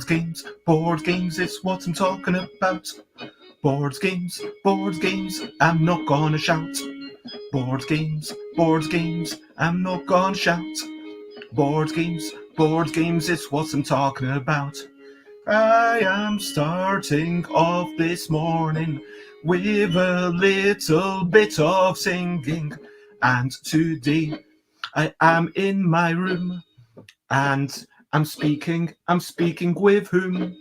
Games, board games is what I'm talking about. Board games, I'm not gonna shout. Board games, I'm not gonna shout. Board games is what I'm talking about. I am starting off this morning with a little bit of singing. And today I am in my room and I'm speaking with whom?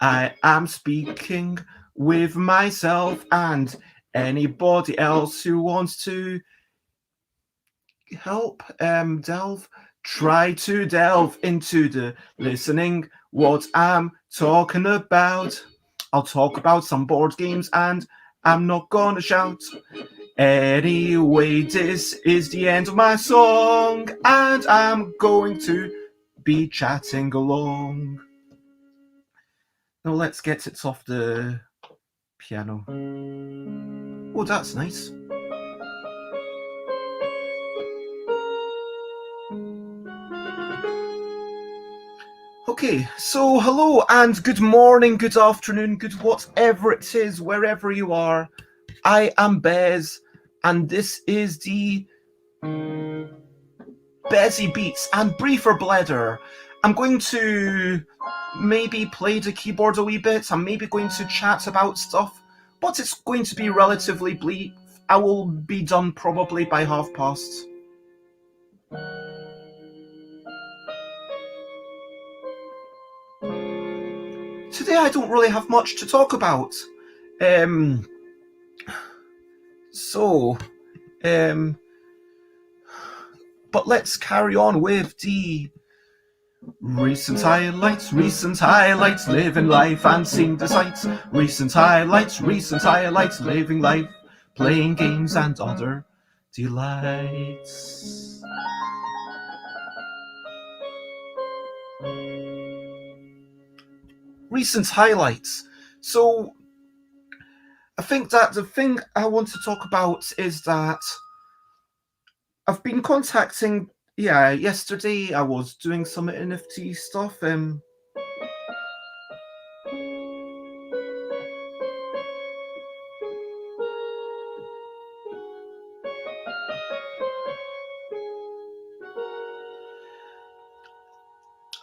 I am speaking with myself and anybody else who wants to help try to delve into the listening what I'm talking about. I'll talk about some board games and I'm not gonna shout. Anyway, this is the end of my song and I'm going to be chatting along. Now let's get it off the piano. Oh, that's nice. Okay, so hello and good morning, good afternoon, good whatever it is, wherever you are. I am Bez, and this is the Bezzy Beats and Briefer Bledder. I'm going to maybe play the keyboard a wee bit. I'm maybe going to chat about stuff, but it's going to be relatively brief. I will be done probably by past. Today I don't really have much to talk about. But let's carry on with the recent highlights, living life and seeing the sights. Recent highlights, living life, playing games and other delights. Recent highlights. So I think that the thing I want to talk about is that I've been contacting, yesterday I was doing some NFT stuff. I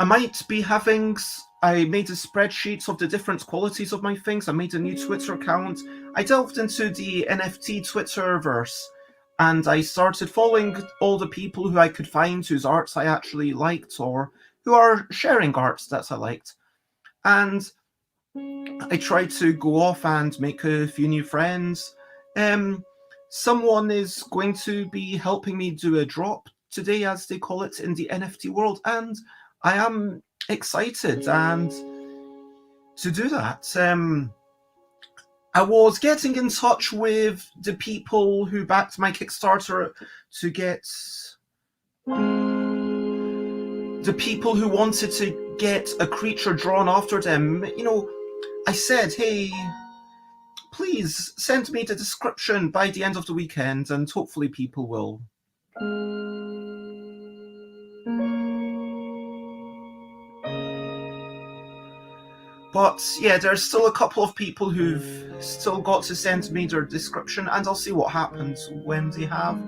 might be having, I made a spreadsheet of the different qualities of my things. I made a new Twitter account. I delved into the NFT Twitterverse and I started following all the people who I could find whose arts I actually liked or who are sharing arts that I liked. And I tried to go off and make a few new friends. Someone is going to be helping me do a drop today, as they call it in the NFT world, and I am excited and to do that. I was getting in touch with the people who backed my Kickstarter to get the people who wanted to get a creature drawn after them. You know, I said, hey, please send me the description by the end of the weekend and hopefully people will. But yeah, there's still a couple of people who've still got to send me their description and I'll see what happens when they have.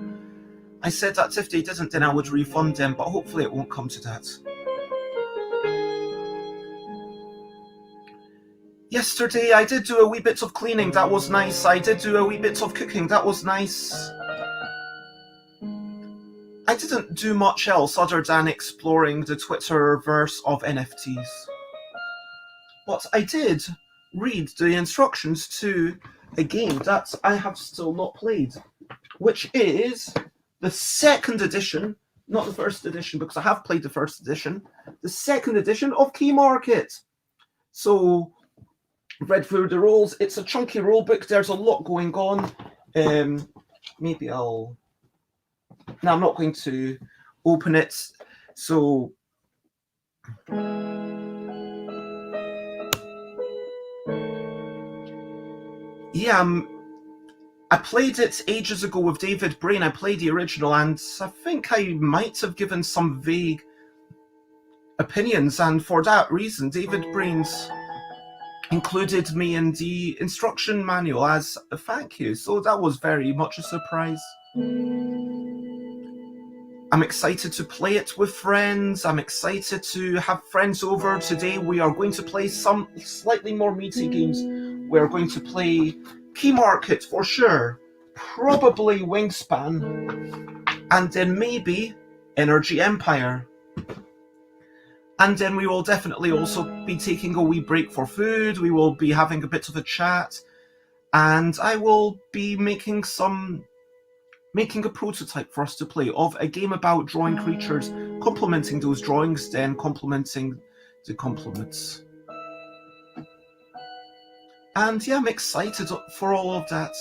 I said that if they didn't, then I would refund them, but hopefully it won't come to that. Yesterday I did do a wee bit of cleaning, that was nice. I did do a wee bit of cooking, that was nice. I didn't do much else other than exploring the Twitterverse of NFTs. But I did read the instructions to a game that I have still not played, which is the second edition, not the first edition because I have played the first edition, the second edition of Key Market. So, read through the rules. It's a chunky rule book. There's a lot going on. Maybe I'll Now I'm not going to open it, so yeah, I played it ages ago with David Brain. I played the original, and I think I might have given some vague opinions, and for that reason, David Brain's included me in the instruction manual as a thank you, so that was very much a surprise. I'm excited to play it with friends. I'm excited to have friends over. Today we are going to play some slightly more meaty games. We're going to play Key Market for sure, probably Wingspan, and then maybe Energy Empire. And then we will definitely also be taking a wee break for food. We will be having a bit of a chat, and I will be making a prototype for us to play of a game about drawing creatures, complementing those drawings, then complementing the complements. And yeah, I'm excited for all of that.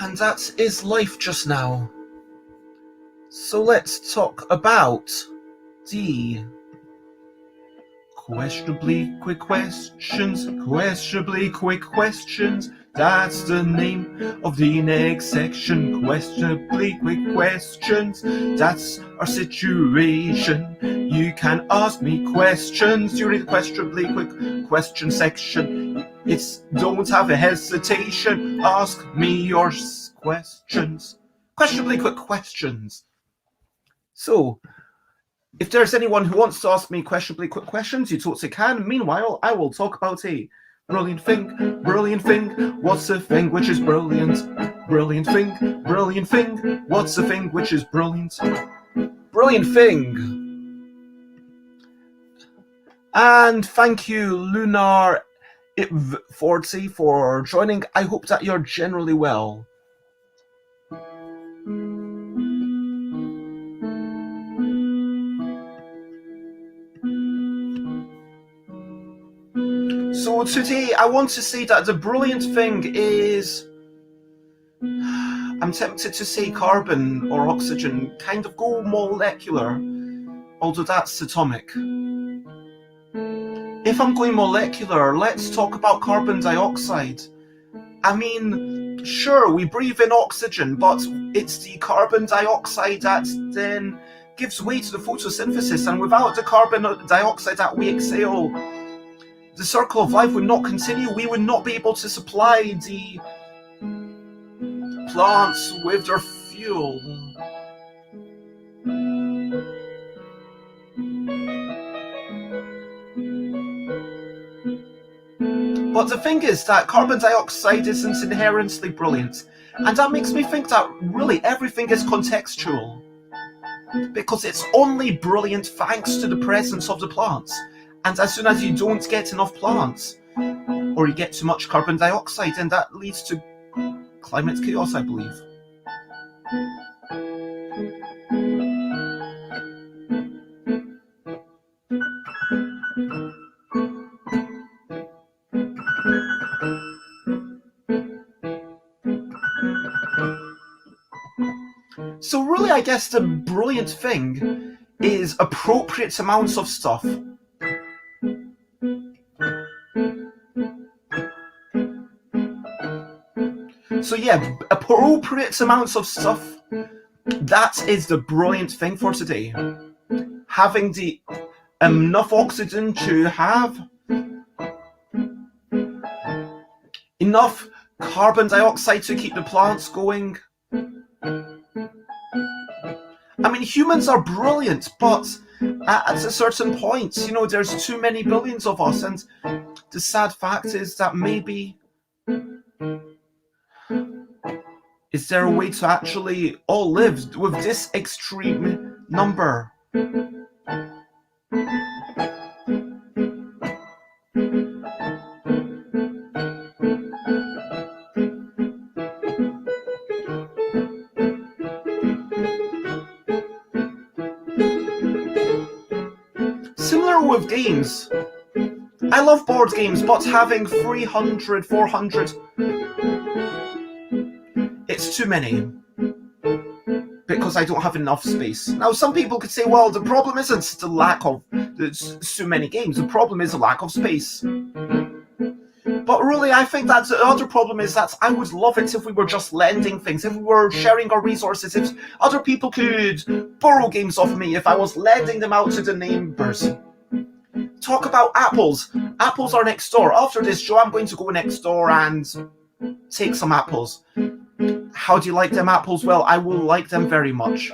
And that is life just now. So let's talk about the questionably quick questions. That's the name of the next section. Questionably quick questions. That's our situation. You can ask me questions during the questionably quick question section. Don't have a hesitation. Ask me your questions. Questionably quick questions. So, if there's anyone who wants to ask me questionably quick questions, you totally can. Meanwhile, I will talk about a brilliant thing. What's a thing which is brilliant? Brilliant thing. What's a thing which is brilliant? Brilliant thing. And thank you, Lunar40, for joining. I hope that you're generally well. So today I want to say that the brilliant thing is, I'm tempted to say carbon or oxygen, kind of go molecular, although that's atomic. If I'm going molecular, let's talk about carbon dioxide. I mean, sure, we breathe in oxygen, but it's the carbon dioxide that then gives way to the photosynthesis, and without the carbon dioxide that we exhale, the circle of life would not continue. We would not be able to supply the plants with their fuel. But the thing is that carbon dioxide isn't inherently brilliant, and that makes me think that really everything is contextual, because it's only brilliant thanks to the presence of the plants. And as soon as you don't get enough plants, or you get too much carbon dioxide, then that leads to climate chaos, I believe. So really, I guess the brilliant thing is appropriate amounts of stuff. So yeah, appropriate amounts of stuff. That is the brilliant thing for today. Having the enough oxygen to have enough carbon dioxide to keep the plants going. I mean, humans are brilliant, but at a certain point, there's too many billions of us, and the sad fact is that maybe is there a way to actually all live with this extreme number? Similar with games. I love board games, but having 300, 400, it's too many. Because I don't have enough space. Now, some people could say, well, the problem isn't the lack of so many games. The problem is the lack of space. But really, I think that the other problem is that I would love it if we were just lending things, if we were sharing our resources, if other people could borrow games off me, if I was lending them out to the neighbors. Talk about apples. Apples are next door. After this show, I'm going to go next door and take some apples. How do you like them apples? Well, I will like them very much.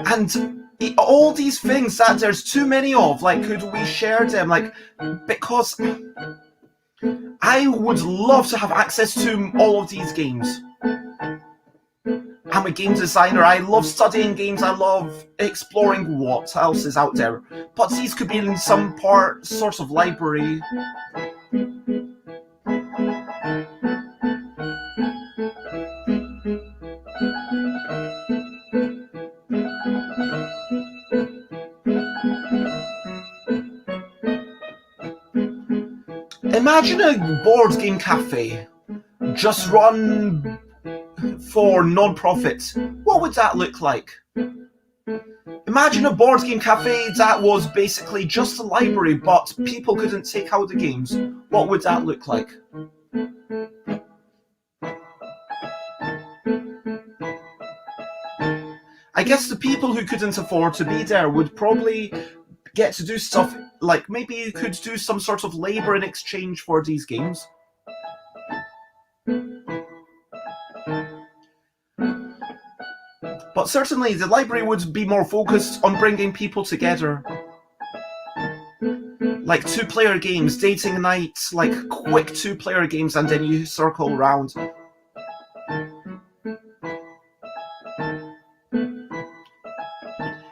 And all these things that there's too many of, like, could we share them? Like, because I would love to have access to all of these games. I'm a game designer, I love studying games, I love exploring what else is out there. But these could be in some sort of library. Imagine a board game cafe, just run for non-profit. What would that look like? Imagine a board game cafe that was basically just a library, but people couldn't take out the games. What would that look like? I guess the people who couldn't afford to be there would probably get to do stuff like maybe you could do some sort of labor in exchange for these games. But certainly the library would be more focused on bringing people together. Like two-player games, dating nights, like quick two-player games, and then you circle around.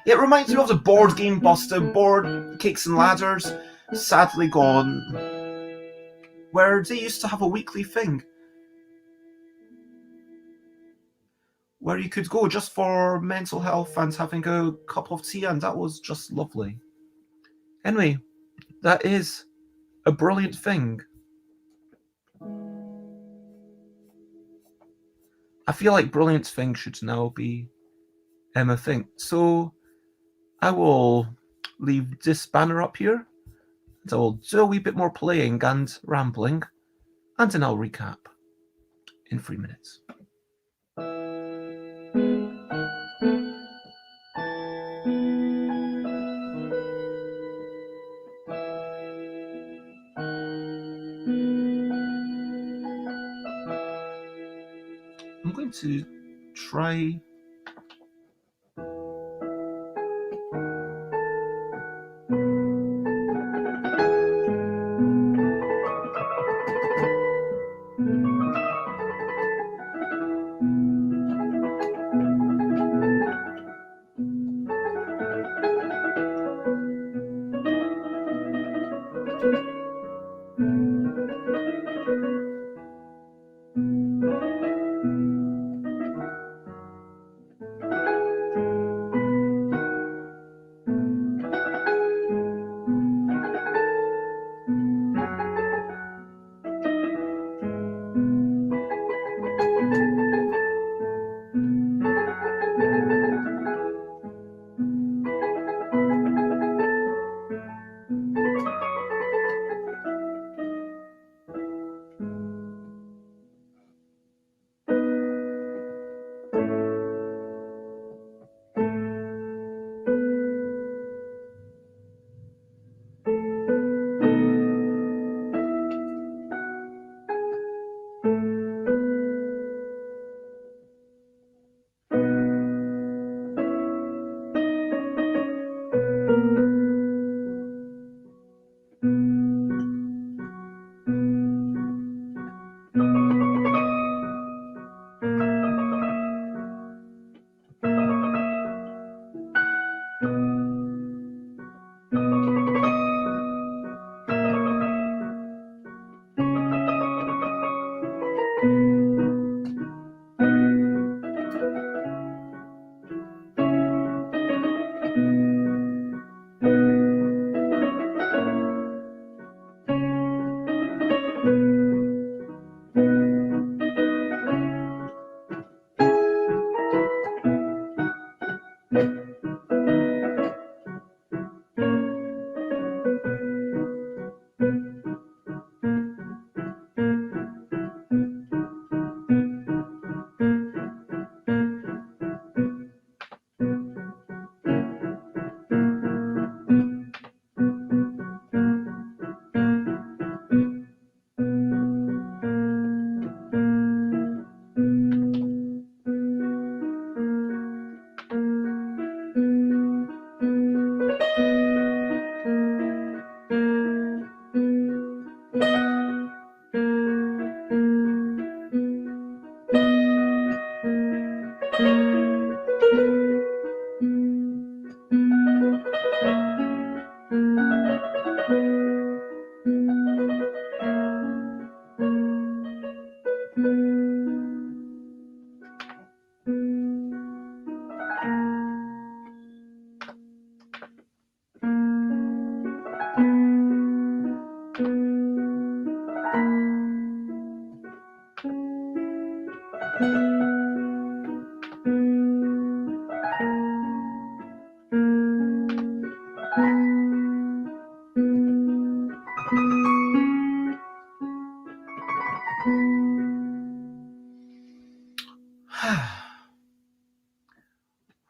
It reminds me of the board game Buster, board Cakes and Ladders, sadly gone, where they used to have a weekly thing where you could go just for mental health and having a cup of tea, and that was just lovely. Anyway, that is a brilliant thing. I feel like brilliant thing should now be a thing. So I will leave this banner up here, and I will do a wee bit more playing and rambling, and then I'll recap in 3 minutes. I'm going to try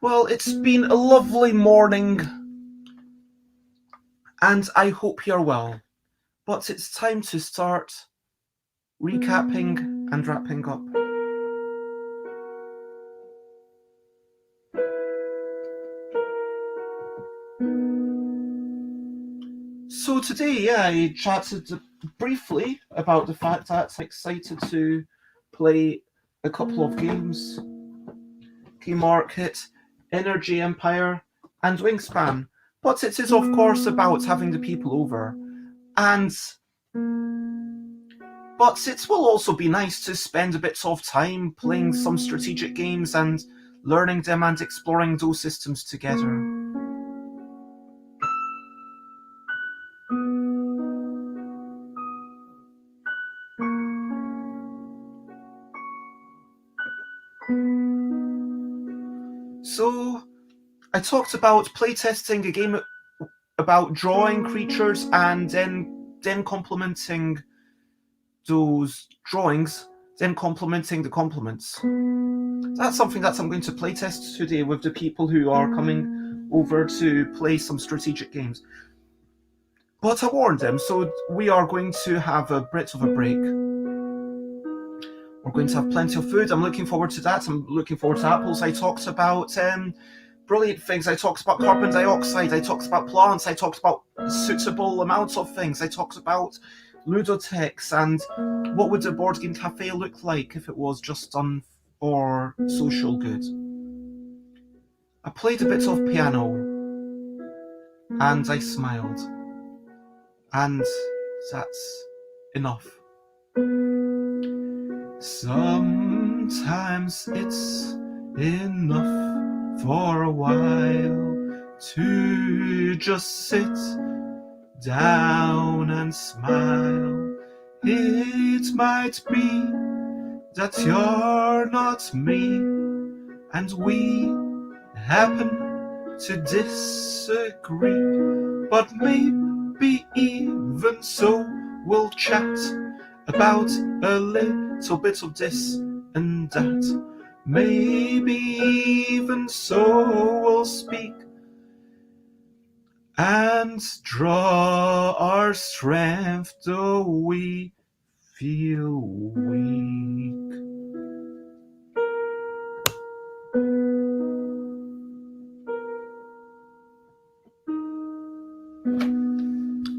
Well, it's been a lovely morning, and I hope you're well. But it's time to start recapping and wrapping up. So today, I chatted briefly about the fact that I'm excited to play a couple of games. Key Market, Energy Empire, and Wingspan. But it is, of course, about having the people over. But it will also be nice to spend a bit of time playing some strategic games and learning them and exploring those systems together. So, I talked about playtesting a game about drawing creatures and then complementing those drawings, then complementing the complements. That's something that I'm going to playtest today with the people who are coming over to play some strategic games. But I warned them, so we are going to have a bit of a break. We're going to have plenty of food. I'm looking forward to that. I'm looking forward to apples. I talked about brilliant things. I talked about carbon dioxide. I talked about plants. I talked about suitable amounts of things. I talked about ludotex and what would a board game cafe look like if it was just done for social good. I played a bit of piano and I smiled, and that's enough. Sometimes it's enough for a while to just sit down and smile. It might be that you're not me, and we happen to disagree, but maybe even so we'll chat about a little bit of this and that. Maybe even so we'll speak and draw our strength though we feel weak.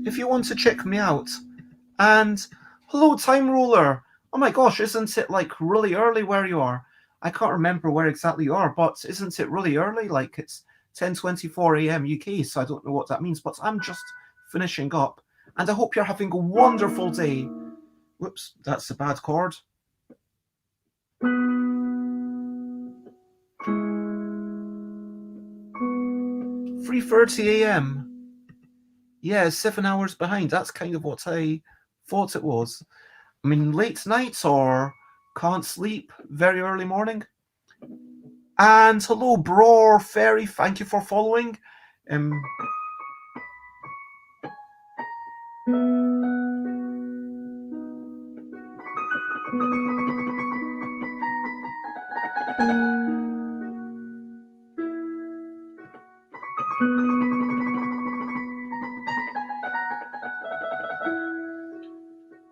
If you want to check me out, and hello Time Roller, oh my gosh, isn't it like really early where you are? I can't remember where exactly you are, but isn't it really early? Like it's 10:24 a.m. UK, so I don't know what that means, but I'm just finishing up, and I hope you're having a wonderful day. Whoops, that's a bad chord. 3:30 a.m. Yeah, 7 hours behind. That's kind of what I thought it was. I mean, late nights or can't sleep, very early morning. And hello, Bror Fairy, thank you for following.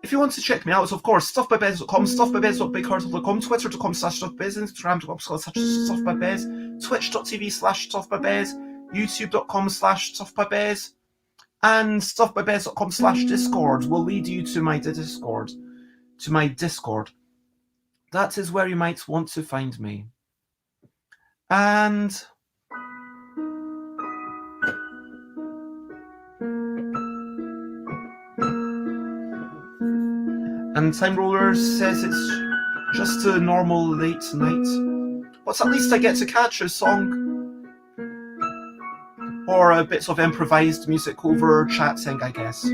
If you want to check me out, of course, stuffbybez.com, stuffbybez.bigheart.com, twitter.com/stuffbiz, instagram.com/stuffbybez, twitch.tv/stuffbybez, youtube.com/stuffbybez, and stuffbybez.com/discord will lead you to my Discord. That is where you might want to find me. And Time Roller says it's just a normal late night. But at least I get to catch a song or a bit of improvised music over chatting, I guess.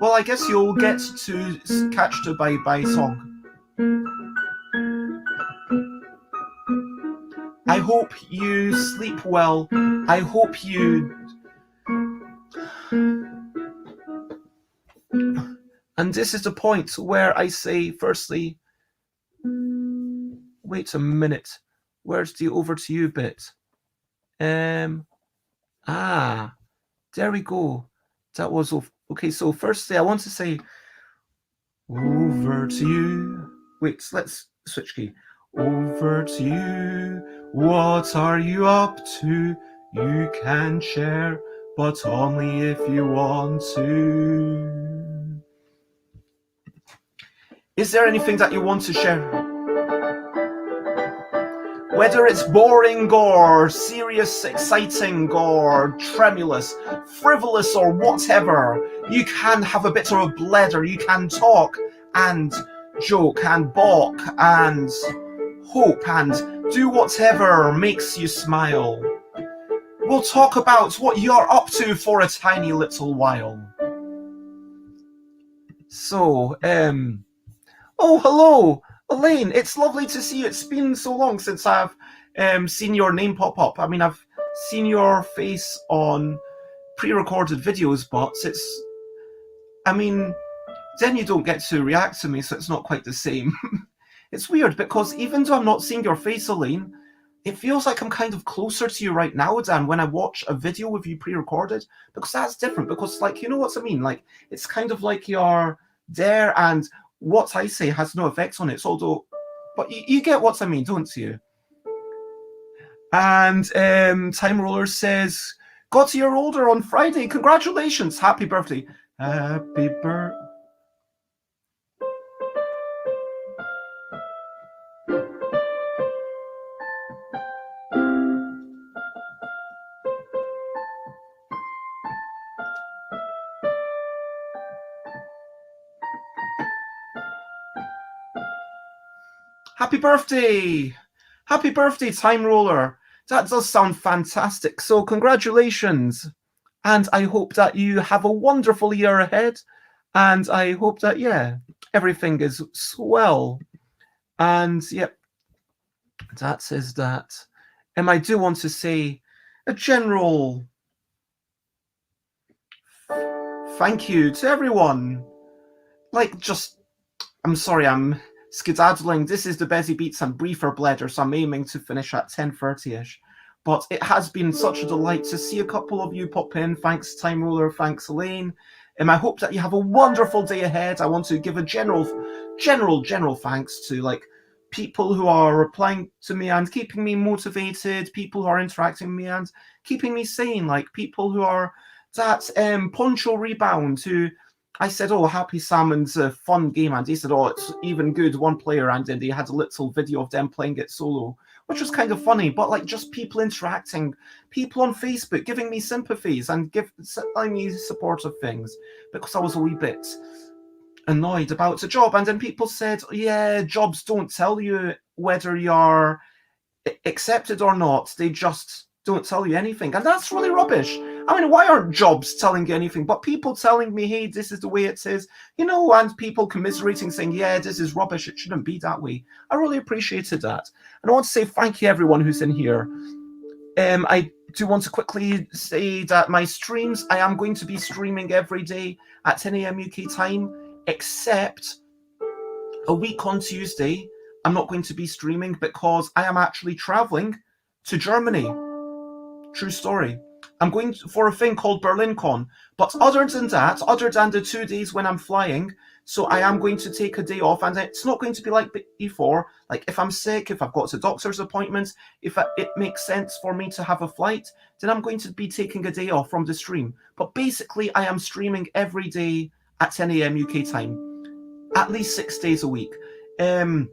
Well, I guess you'll get to catch the bye-bye song. I hope you sleep well. I hope you... And this is the point where I say, firstly, wait a minute. Where's the over to you bit? There we go. That was okay. So firstly, I want to say over to you. Wait, let's switch key. Over to you. What are you up to? You can share, but only if you want to. Is there anything that you want to share? Whether it's boring or serious, exciting or tremulous, frivolous or whatever, you can have a bit of a blether. You can talk and joke and balk and hope and do whatever makes you smile. We'll talk about what you're up to for a tiny little while. So, oh, hello, Elaine. It's lovely to see you. It's been so long since I've seen your name pop up. I mean, I've seen your face on pre-recorded videos, but it's... I mean, then you don't get to react to me, so it's not quite the same. It's weird, because even though I'm not seeing your face, Elaine, it feels like I'm kind of closer to you right now than when I watch a video with you pre-recorded, because that's different, because, like, you know what I mean? Like, it's kind of like you're there and what I say has no effect on it, although, but you get what I mean, don't you? And Time Roller says, got a year older on Friday. Congratulations. Happy birthday. Happy birthday. Happy birthday! Happy birthday, Time Roller! That does sound fantastic. So congratulations. And I hope that you have a wonderful year ahead. And I hope that, yeah, everything is swell. And, yep, that says that. And I do want to say a general thank you to everyone. Like, just, I'm sorry, I'm skedaddling. This is the Busy Beats and Briefer Bledder, so I'm aiming to finish at 10:30ish. But it has been such a delight to see a couple of you pop in. Thanks, Time Roller. Thanks, Elaine. And I hope that you have a wonderful day ahead. I want to give a general thanks to, like, people who are replying to me and keeping me motivated, people who are interacting with me and keeping me sane, like people who are that Poncho Rebound, who I said, oh, Happy Salmon's a fun game, and he said, oh, it's even good, one player, and then they had a little video of them playing it solo, which was kind of funny. But like, just people interacting, people on Facebook giving me sympathies and telling me supportive things, because I was a wee bit annoyed about the job. And then people said, yeah, jobs don't tell you whether you're accepted or not, they just don't tell you anything. And that's really rubbish. I mean, why aren't jobs telling you anything? But people telling me, hey, this is the way it is, you know, and people commiserating, saying, yeah, this is rubbish, it shouldn't be that way. I really appreciated that. And I want to say thank you, everyone who's in here. I do want to quickly say that my streams, I am going to be streaming every day at 10 a.m. UK time, except a week on Tuesday. I'm not going to be streaming because I am actually traveling to Germany. True story. I'm going for a thing called BerlinCon. But other than that, other than the 2 days when I'm flying, so I am going to take a day off, and it's not going to be like before. Like, if I'm sick, if I've got a doctor's appointment, if it makes sense for me to have a flight, then I'm going to be taking a day off from the stream. But basically, I am streaming every day at 10 a.m. UK time, at least 6 days a week. I'm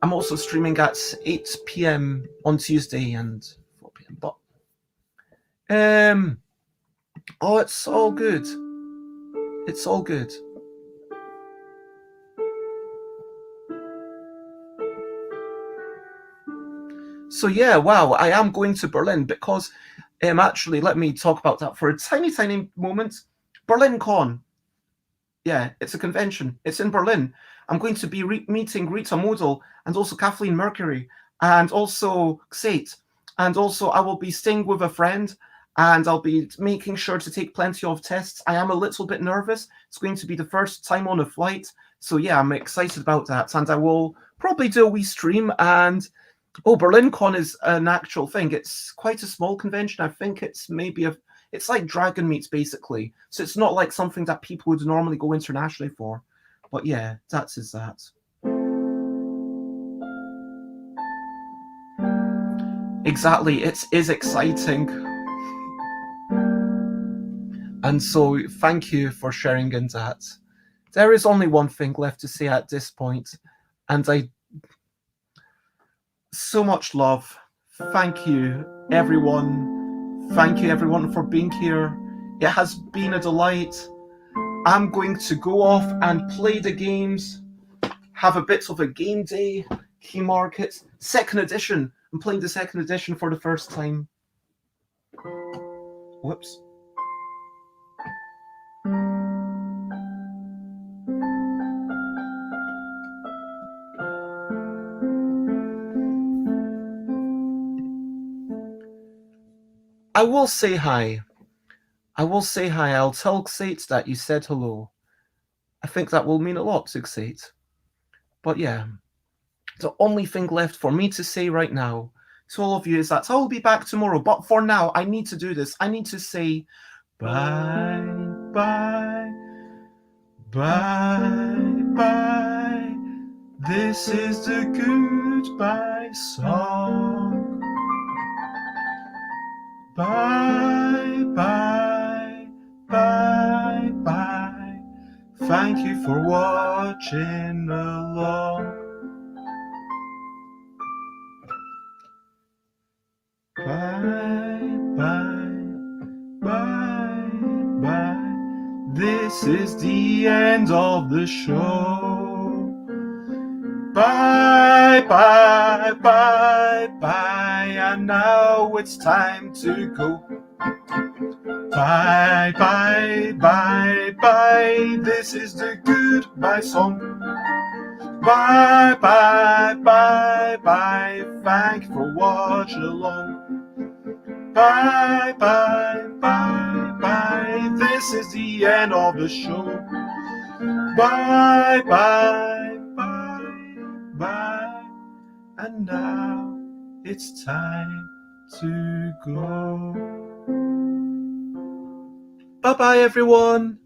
also streaming at 8 p.m. on Tuesday and 4 p.m. But oh, it's all good. It's all good. So yeah, wow, I am going to Berlin because actually, let me talk about that for a tiny, tiny moment. Berlin Con. Yeah, it's a convention. It's in Berlin. I'm going to be meeting Rita Model and also Kathleen Mercury and also Xate. And also, I will be staying with a friend and I'll be making sure to take plenty of tests. I am a little bit nervous. It's going to be the first time on a flight. So, yeah, I'm excited about that. And I will probably do a wee stream. And oh, BerlinCon is an actual thing. It's quite a small convention. I think it's maybe it's like Dragon Meets basically. So it's not like something that people would normally go internationally for. But yeah, that is that. Exactly, it is exciting. And so thank you for sharing in that. There is only one thing left to say at this point, and so much love. Thank you, everyone. Thank you, everyone, for being here. It has been a delight. I'm going to go off and play the games, have a bit of a game day, key markets, second edition. I'm playing the second edition for the first time. Whoops. I will say hi. I will say hi. I'll tell Xate that you said hello. I think that will mean a lot to Xate. But yeah, the only thing left for me to say right now to all of you is that I will be back tomorrow. But for now, I need to do this. I need to say bye, bye, bye, bye. This is the goodbye song. Bye, bye, bye, bye. Thank you for watching along. Bye, bye, bye, bye. This is the end of the show. Bye, bye, bye, bye. And now it's time to go. Bye, bye, bye, bye. This is the goodbye song. Bye, bye, bye, bye. Thank you for watching along. Bye, bye, bye, bye. This is the end of the show. Bye, bye, bye, bye. And now it's time to go. Bye-bye, everyone.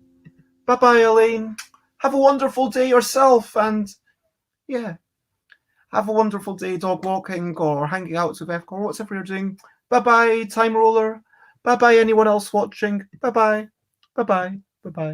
Bye-bye, Elaine. Have a wonderful day yourself, and yeah, have a wonderful day dog walking or hanging out with F or whatever you're doing. Bye-bye, Time Roller. Bye-bye, anyone else watching. Bye-bye. Bye-bye. Bye-bye.